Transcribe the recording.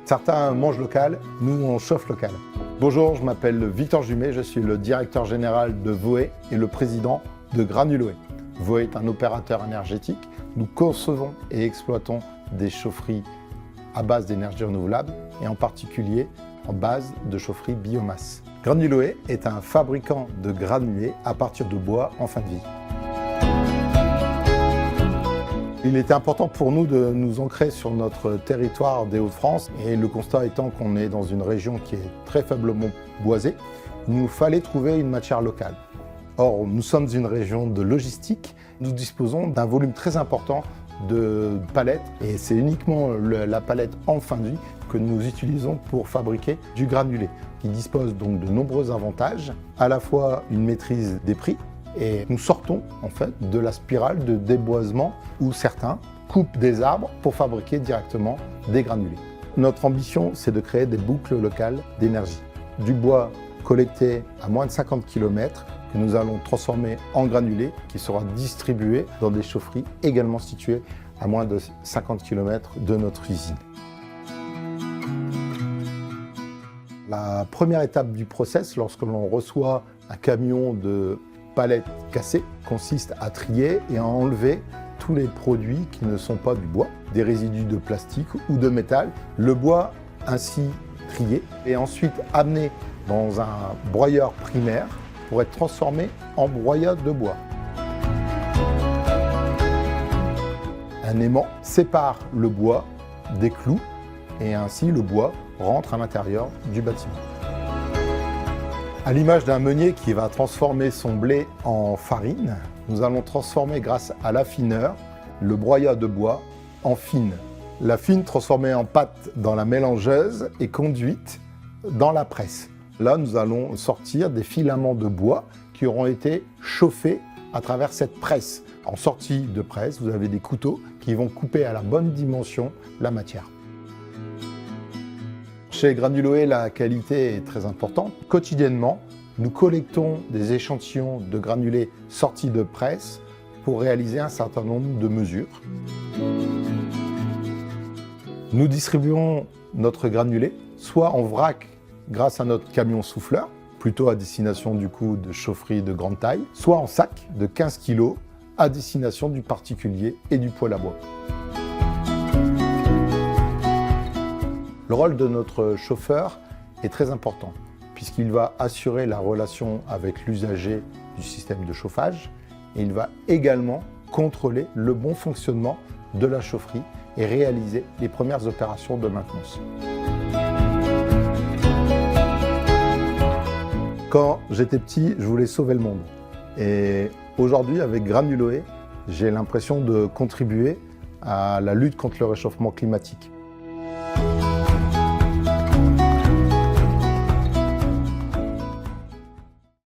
Certains mangent local, nous on chauffe local. Bonjour, je m'appelle Victor Jumet, je suis le directeur général de Voe et le président de Granuloe. Voe est un opérateur énergétique. Nous concevons et exploitons des chaufferies à base d'énergie renouvelable et en particulier en base de chaufferie biomasse. Granuloe est un fabricant de granulés à partir de bois en fin de vie. Il était important pour nous de nous ancrer sur notre territoire des Hauts-de-France et le constat étant qu'on est dans une région qui est très faiblement boisée, il nous fallait trouver une matière locale. Or, nous sommes une région de logistique, nous disposons d'un volume très important de palettes et c'est uniquement la palette en fin de vie que nous utilisons pour fabriquer du granulé qui dispose donc de nombreux avantages, à la fois une maîtrise des prix et nous sortons en fait de la spirale de déboisement où certains coupent des arbres pour fabriquer directement des granulés. Notre ambition, c'est de créer des boucles locales d'énergie. Du bois collecté à moins de 50 km que nous allons transformer en granulés qui sera distribué dans des chaufferies également situées à moins de 50 km de notre usine. La première étape du process, lorsque l'on reçoit un camion de palettes cassées, consiste à trier et à enlever tous les produits qui ne sont pas du bois, des résidus de plastique ou de métal. Le bois ainsi trié est ensuite amené dans un broyeur primaire pour être transformé en broyat de bois. Un aimant sépare le bois des clous et ainsi le bois rentre à l'intérieur du bâtiment. À l'image d'un meunier qui va transformer son blé en farine, nous allons transformer grâce à l'affineur le broyat de bois en fine. La fine transformée en pâte dans la mélangeuse est conduite dans la presse. Là, nous allons sortir des filaments de bois qui auront été chauffés à travers cette presse. En sortie de presse, vous avez des couteaux qui vont couper à la bonne dimension la matière. Chez Granuloe, la qualité est très importante. Quotidiennement, nous collectons des échantillons de granulés sortis de presse pour réaliser un certain nombre de mesures. Nous distribuons notre granulé soit en vrac grâce à notre camion souffleur, plutôt à destination du coup de chaufferie de grande taille, soit en sac de 15 kg à destination du particulier et du poêle à bois. Le rôle de notre chauffeur est très important puisqu'il va assurer la relation avec l'usager du système de chauffage et il va également contrôler le bon fonctionnement de la chaufferie et réaliser les premières opérations de maintenance. Quand j'étais petit, je voulais sauver le monde. Et aujourd'hui, avec Granuloe, j'ai l'impression de contribuer à la lutte contre le réchauffement climatique.